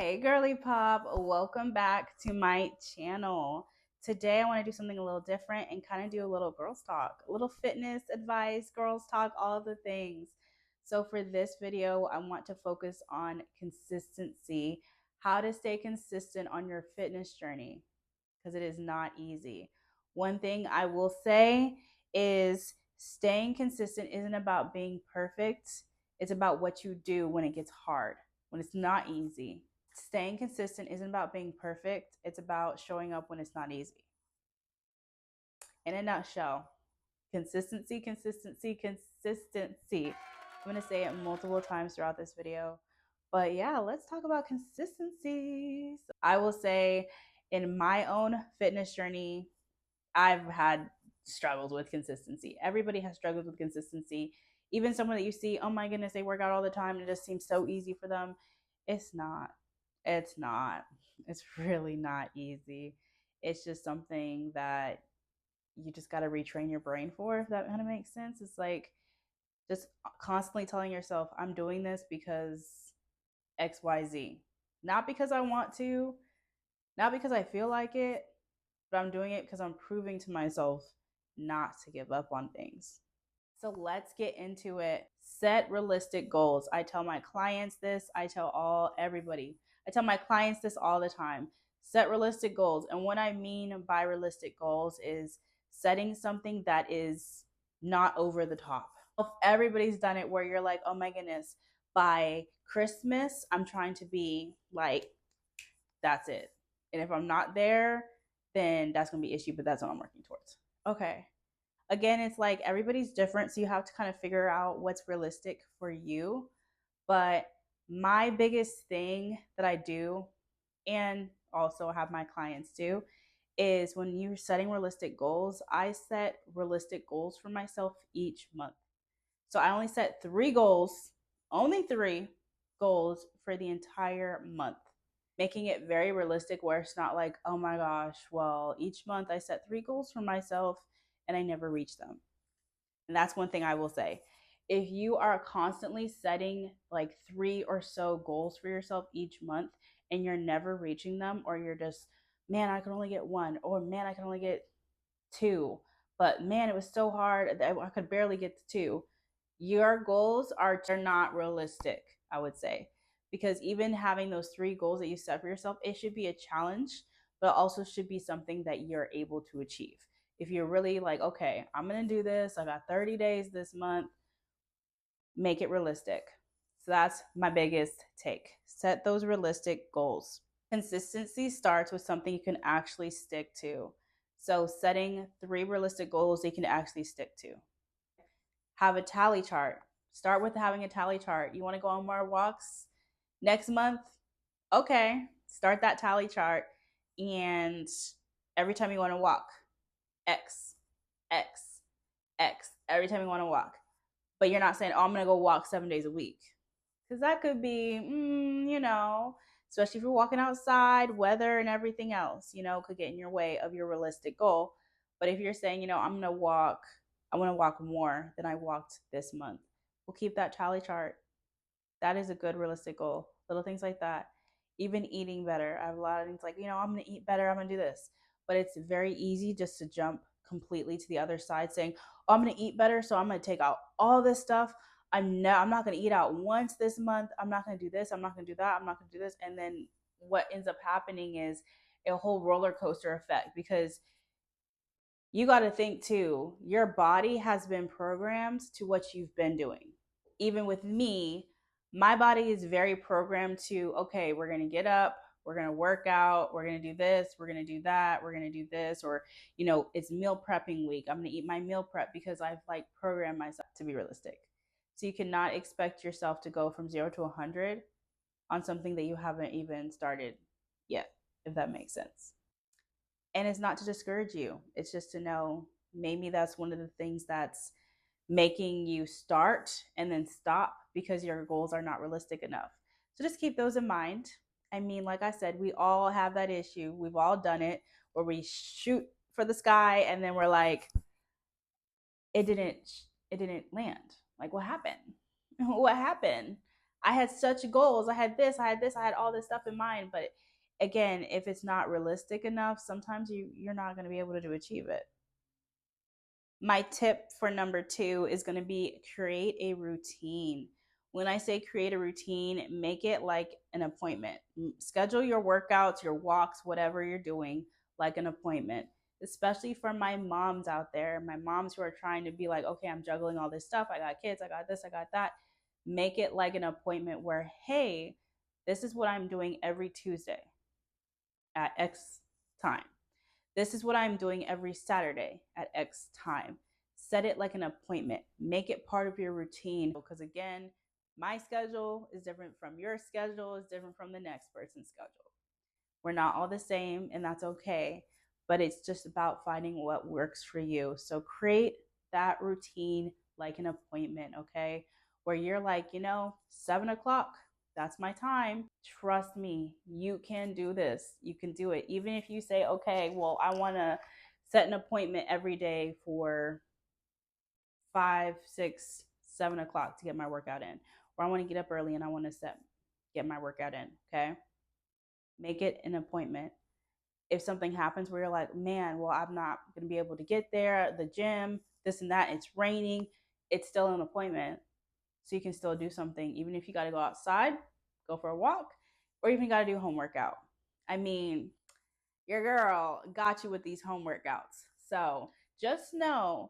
Hey girly pop, welcome back to my channel. Today I want to do something a little different and kind of do a little girls talk, a little fitness advice, girls talk, all the things. So for this video, I want to focus on consistency, how to stay consistent on your fitness journey, because it is not easy. One thing I will say is staying consistent isn't about being perfect. It's about what you do when it gets hard, when it's not easy. Staying consistent isn't about being perfect. It's about showing up when it's not easy. In a nutshell, consistency, consistency, consistency. I'm going to say it multiple times throughout this video. But yeah, let's talk about consistency. So I will say in my own fitness journey, I've had struggles with consistency. Everybody has struggled with consistency. Even someone that you see, oh my goodness, they work out all the time and it just seems so easy for them. It's not. It's not. It's really not easy. It's just something that you just got to retrain your brain for, if that kind of makes sense. It's like just constantly telling yourself, I'm doing this because XYZ. Not because I want to, not because I feel like it, but I'm doing it because I'm proving to myself not to give up on things. So let's get into it. Set realistic goals. I tell my clients this, I tell everybody. I tell my clients this all the time. Set realistic goals. And what I mean by realistic goals is setting something that is not over the top. If everybody's done it where you're like, oh my goodness, by Christmas, I'm trying to be like, that's it. And if I'm not there, then that's going to be an issue, but that's what I'm working towards. Okay. Again, it's like everybody's different. So you have to kind of figure out what's realistic for you. But my biggest thing that I do, and also have my clients do, is when you're setting realistic goals, I set realistic goals for myself each month. So I only set 3 goals, only 3 goals for the entire month, making it very realistic where it's not like, oh my gosh, well, each month I set 3 goals for myself and I never reach them. And that's one thing I will say. If you are constantly setting like 3 or so goals for yourself each month and you're never reaching them, or you're just, man, I can only get 1, or man, I can only get 2, but man, it was so hard that I could barely get to 2. Your goals are not realistic, I would say, because even having those 3 goals that you set for yourself, it should be a challenge, but also should be something that you're able to achieve. If you're really like, okay, I'm going to do this, I got 30 days this month, make it realistic. So that's my biggest take. Set those realistic goals. Consistency starts with something you can actually stick to. So setting 3 realistic goals you can actually stick to. Have a tally chart. Start with having a tally chart. You want to go on more walks next month? Okay, start that tally chart. And every time you want to walk, X, X, X, every time you want to walk. But you're not saying, oh, I'm going to go walk 7 days a week. Because that could be, especially if you're walking outside, weather and everything else, could get in your way of your realistic goal. But if you're saying, I want to walk more than I walked this month, we'll keep that tally chart. That is a good realistic goal. Little things like that. Even eating better. I have a lot of things like, I'm going to eat better. I'm going to do this. But it's very easy just to jump completely to the other side saying, oh, I'm going to eat better. So I'm going to take out all this stuff. I'm not going to eat out once this month. I'm not going to do this. I'm not going to do that. I'm not going to do this. And then what ends up happening is a whole roller coaster effect, because you got to think too, your body has been programmed to what you've been doing. Even with me, my body is very programmed to, okay, we're going to get up, we're going to work out, we're going to do this, we're going to do that, we're going to do this, or, it's meal prepping week. I'm going to eat my meal prep because I've like programmed myself to be realistic. So you cannot expect yourself to go from 0 to 100 on something that you haven't even started yet, if that makes sense. And it's not to discourage you. It's just to know maybe that's one of the things that's making you start and then stop because your goals are not realistic enough. So just keep those in mind. I mean, like I said, we all have that issue. We've all done it where we shoot for the sky and then we're like, it didn't land. Like, what happened? What happened? I had such goals. I had this, I had this, I had all this stuff in mind. But again, if it's not realistic enough, sometimes you're not going to be able to achieve it. My tip for number 2 is going to be create a routine. When I say create a routine, make it like an appointment. Schedule your workouts, your walks, whatever you're doing, like an appointment. Especially for my moms out there, my moms who are trying to be like, okay, I'm juggling all this stuff. I got kids, I got this, I got that. Make it like an appointment where, hey, this is what I'm doing every Tuesday at X time. This is what I'm doing every Saturday at X time. Set it like an appointment. Make it part of your routine. Because again, my schedule is different from your schedule, is different from the next person's schedule. We're not all the same, and that's okay. But it's just about finding what works for you. So create that routine like an appointment, okay? Where you're like, 7 o'clock, that's my time. Trust me, you can do this. You can do it. Even if you say, okay, well, I want to set an appointment every day for 5, 6, 7 o'clock to get my workout in. Or I want to get up early and I want to get my workout in. Okay. Make it an appointment. If something happens where you're like, man, well, I'm not going to be able to get there, the gym, this and that, it's raining, it's still an appointment. So you can still do something. Even if you got to go outside, go for a walk, or even got to do a home workout. I mean, your girl got you with these home workouts. So just know,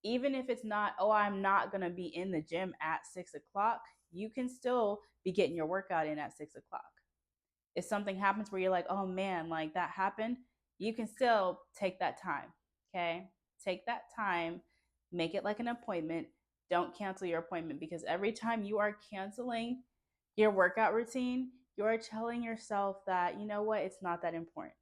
even if it's not, oh, I'm not going to be in the gym at 6 o'clock, you can still be getting your workout in at 6 o'clock. If something happens where you're like, oh man, like that happened, you can still take that time. Okay. Take that time, make it like an appointment. Don't cancel your appointment, because every time you are canceling your workout routine, you are telling yourself that, you know what, it's not that important.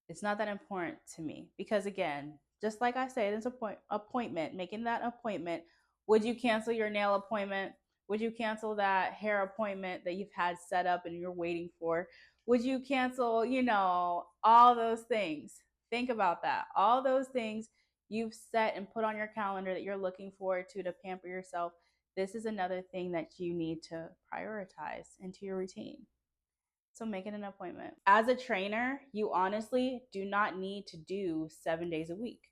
It's not that important to me. Because again, just like I said, it's a appointment, making that appointment. Would you cancel your nail appointment? Would you cancel that hair appointment that you've had set up and you're waiting for? Would you cancel, all those things? Think about that. All those things you've set and put on your calendar that you're looking forward to pamper yourself. This is another thing that you need to prioritize into your routine. So make it an appointment. As a trainer, you honestly do not need to do 7 days a week.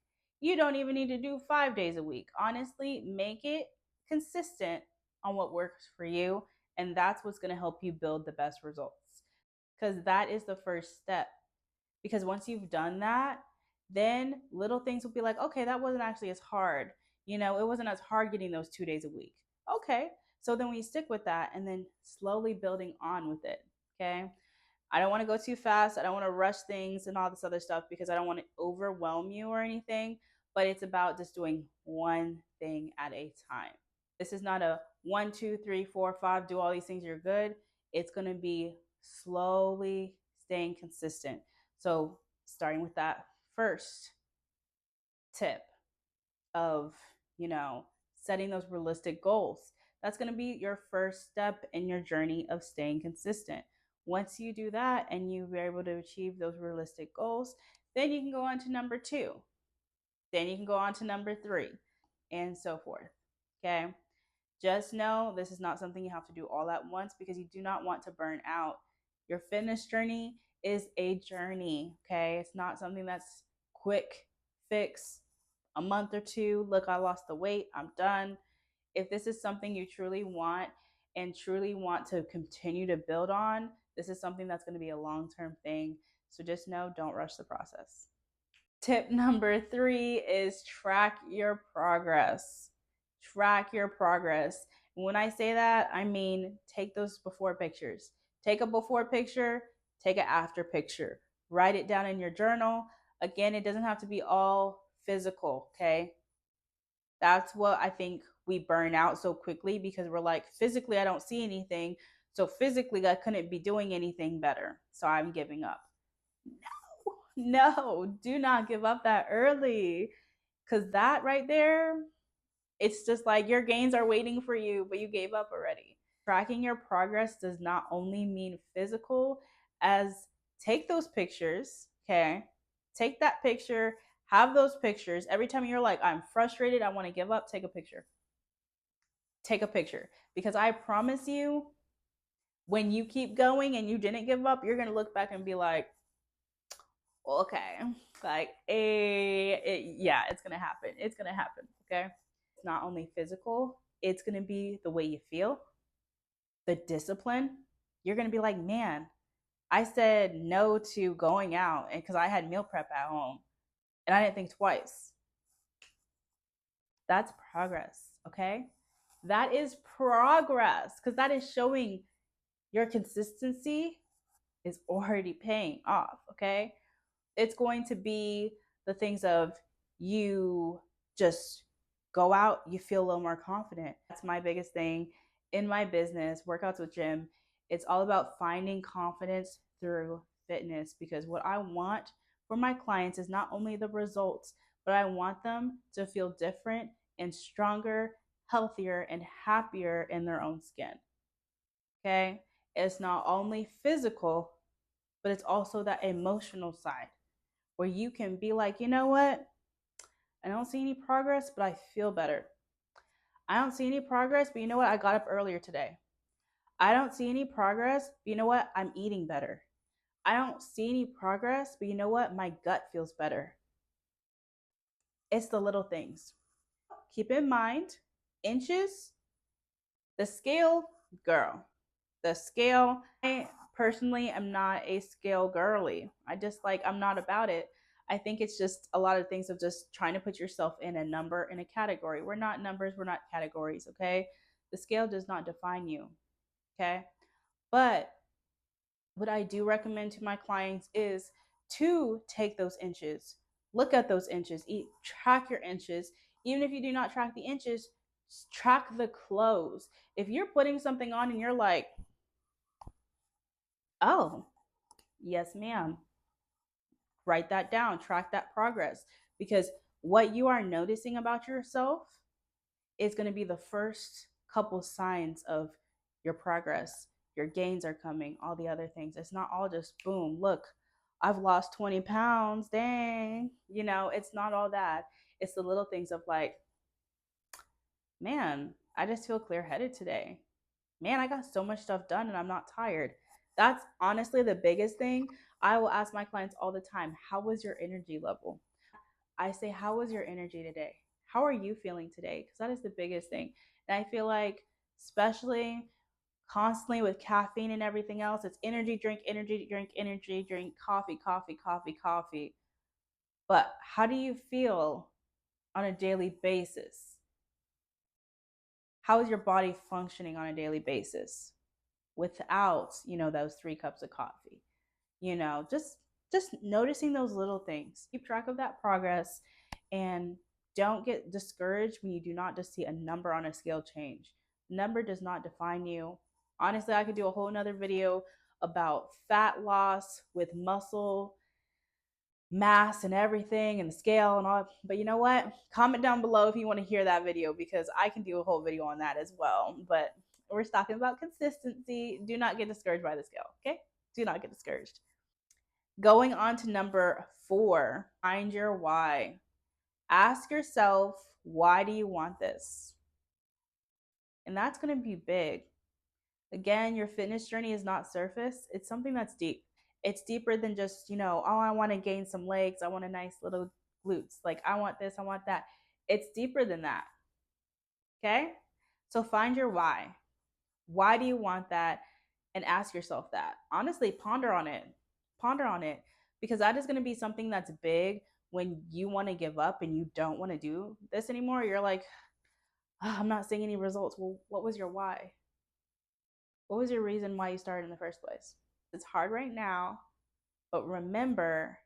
You don't even need to do 5 days a week. Honestly, make it consistent on what works for you. And that's what's going to help you build the best results. Because that is the first step. Because once you've done that, then little things will be like, okay, that wasn't actually as hard. It wasn't as hard getting those 2 days a week. Okay. So then we stick with that and then slowly building on with it. Okay. I don't want to go too fast. I don't want to rush things and all this other stuff because I don't want to overwhelm you or anything. But it's about just doing one thing at a time. This is not a 1, 2, 3, 4, 5, do all these things, you're good. It's going to be slowly staying consistent. So, starting with that first tip of, you know, setting those realistic goals. That's going to be your first step in your journey of staying consistent. Once you do that and you're able to achieve those realistic goals, then you can go on to number 2. Then you can go on to number 3 and so forth. Okay. Just know this is not something you have to do all at once because you do not want to burn out. Your fitness journey is a journey. Okay. It's not something that's quick fix, a month or two. Look, I lost the weight. I'm done. If this is something you truly want and truly want to continue to build on, this is something that's going to be a long-term thing. So just know, don't rush the process. Tip number 3 is track your progress. Track your progress. When I say that, I mean take those before pictures. Take a before picture, take an after picture. Write it down in your journal. Again, it doesn't have to be all physical, okay? That's what I think we burn out so quickly because we're like, physically, I don't see anything. So physically, I couldn't be doing anything better. So I'm giving up. No, do not give up that early. Because that right there, it's just like your gains are waiting for you, but you gave up already. Tracking your progress does not only mean physical, as take those pictures, okay? Take that picture, have those pictures. Every time you're like, I'm frustrated, I want to give up, take a picture. take a picture, because I promise you, when you keep going and you didn't give up, you're going to look back and be like, okay, like, yeah, it's going to happen. It's going to happen. Okay. It's not only physical, it's going to be the way you feel, the discipline. You're going to be like, man, I said no to going out and because I had meal prep at home and I didn't think twice. That's progress. Okay. That is progress, because that is showing your consistency is already paying off. Okay. It's going to be the things of, you just go out, you feel a little more confident. That's my biggest thing in my business, workouts with Jim. It's all about finding confidence through fitness, because what I want for my clients is not only the results, but I want them to feel different and stronger, healthier, and happier in their own skin. Okay. It's not only physical, but it's also that emotional side where you can be like, you know what? I don't see any progress, but I feel better. I don't see any progress, but you know what? I got up earlier today. I don't see any progress, but you know what? I'm eating better. I don't see any progress, but you know what? My gut feels better. It's the little things. Keep in mind, inches, the scale, girl, the scale. I personally am not a scale girly. I'm not about it. I think it's just a lot of things of just trying to put yourself in a number, in a category. We're not numbers, we're not categories, okay? The scale does not define you, okay? But what I do recommend to my clients is to take those inches, look at those inches, track your inches. Even if you do not track the inches, track the clothes. If you're putting something on and you're like, oh, yes, ma'am, write that down, track that progress, because what you are noticing about yourself is going to be the first couple signs of your progress. Your gains are coming, all the other things. It's not all just boom, look, I've lost 20 pounds, dang. It's not all that. It's the little things of like, man, I just feel clear headed today. Man, I got so much stuff done and I'm not tired. That's honestly the biggest thing. I will ask my clients all the time, how was your energy level? I say, how was your energy today? How are you feeling today? Because that is the biggest thing. And I feel like, especially constantly with caffeine and everything else, it's energy drink, energy drink, energy drink, coffee, coffee, coffee, coffee. But how do you feel on a daily basis? How is your body functioning on a daily basis without, those 3 cups of coffee? Just noticing those little things. Keep track of that progress, and don't get discouraged when you do not just see a number on a scale change. Number does not define you. Honestly, I could do a whole nother video about fat loss with muscle mass and everything and the scale and all. But you know what? Comment down below if you want to hear that video, because I can do a whole video on that as well. But we're talking about consistency. Do not get discouraged by the scale, okay? Do not get discouraged. Going on to number 4, find your why. Ask yourself, why do you want this? And that's going to be big. Again, your fitness journey is not surface, it's something that's deep. It's deeper than just, oh, I want to gain some legs, I want a nice little glutes, like I want this, I want that. It's deeper than that. Okay? So find your why. Why do you want that? And ask yourself that. Honestly, ponder on it. Ponder on it, because that is going to be something that's big when you want to give up and you don't want to do this anymore. You're like, oh, I'm not seeing any results. Well, what was your why? What was your reason why you started in the first place? It's hard right now, but remember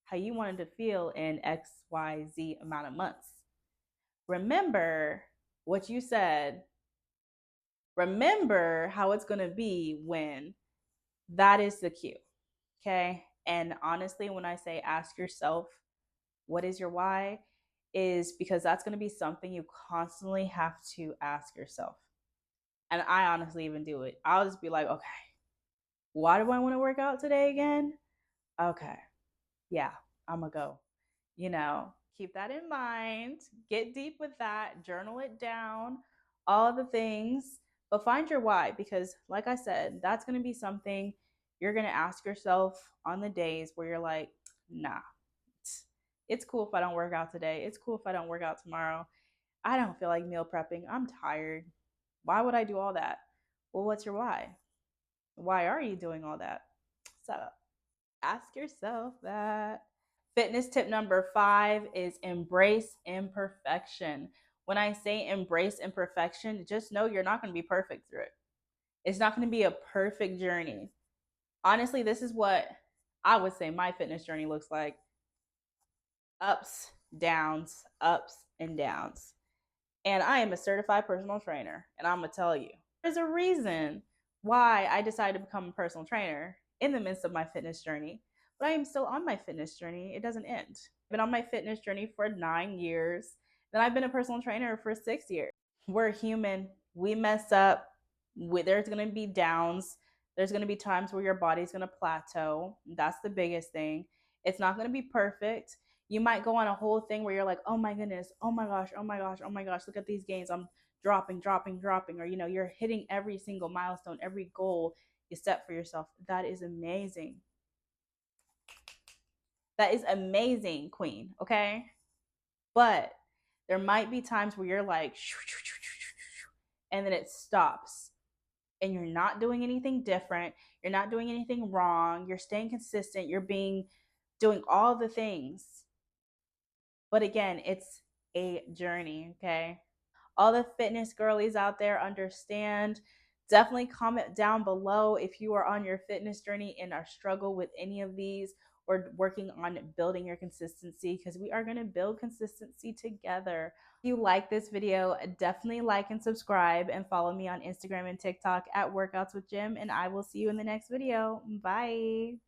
how you wanted to feel in XYZ amount of months. Remember what you said. Remember how it's going to be when that is the cue. Okay. And honestly, when I say ask yourself, what is your why? Is because that's going to be something you constantly have to ask yourself. And I honestly even do it. I'll just be like, okay, why do I want to work out today again? Okay, yeah, I'm gonna go. Keep that in mind. Get deep with that. Journal it down. all the things, but find your why, because like I said, that's going to be something you're going to ask yourself on the days where you're like, nah, it's cool if I don't work out today. It's cool if I don't work out tomorrow. I don't feel like meal prepping. I'm tired. Why would I do all that? Well, what's your why? Why are you doing all that? So ask yourself that. Fitness tip number 5 is embrace imperfection. When I say embrace imperfection, just know you're not going to be perfect through it. It's not going to be a perfect journey. Honestly, this is what I would say my fitness journey looks like: ups, and downs. And I am a certified personal trainer, and I'm going to tell you, there's a reason why I decided to become a personal trainer in the midst of my fitness journey. But I am still on my fitness journey. It doesn't end. I've been on my fitness journey for 9 years. Then I've been a personal trainer for 6 years. We're human. We mess up. There's going to be downs. There's going to be times where your body's going to plateau. That's the biggest thing. It's not going to be perfect. You might go on a whole thing where you're like, oh my goodness, oh my gosh, oh my gosh, oh my gosh, look at these gains. I'm dropping. Or, you're hitting every single milestone, every goal you set for yourself. That is amazing. That is amazing, queen. Okay. But there might be times where you're like, and then it stops, and you're not doing anything different. You're not doing anything wrong. You're staying consistent. Doing all the things. But again, it's a journey. Okay. All the fitness girlies out there, understand. Definitely comment down below if you are on your fitness journey and are struggle with any of these, or working on building your consistency, because we are going to build consistency together. If you like this video, definitely like and subscribe, and follow me on Instagram and TikTok at Workouts with Jim, and I will see you in the next video. Bye.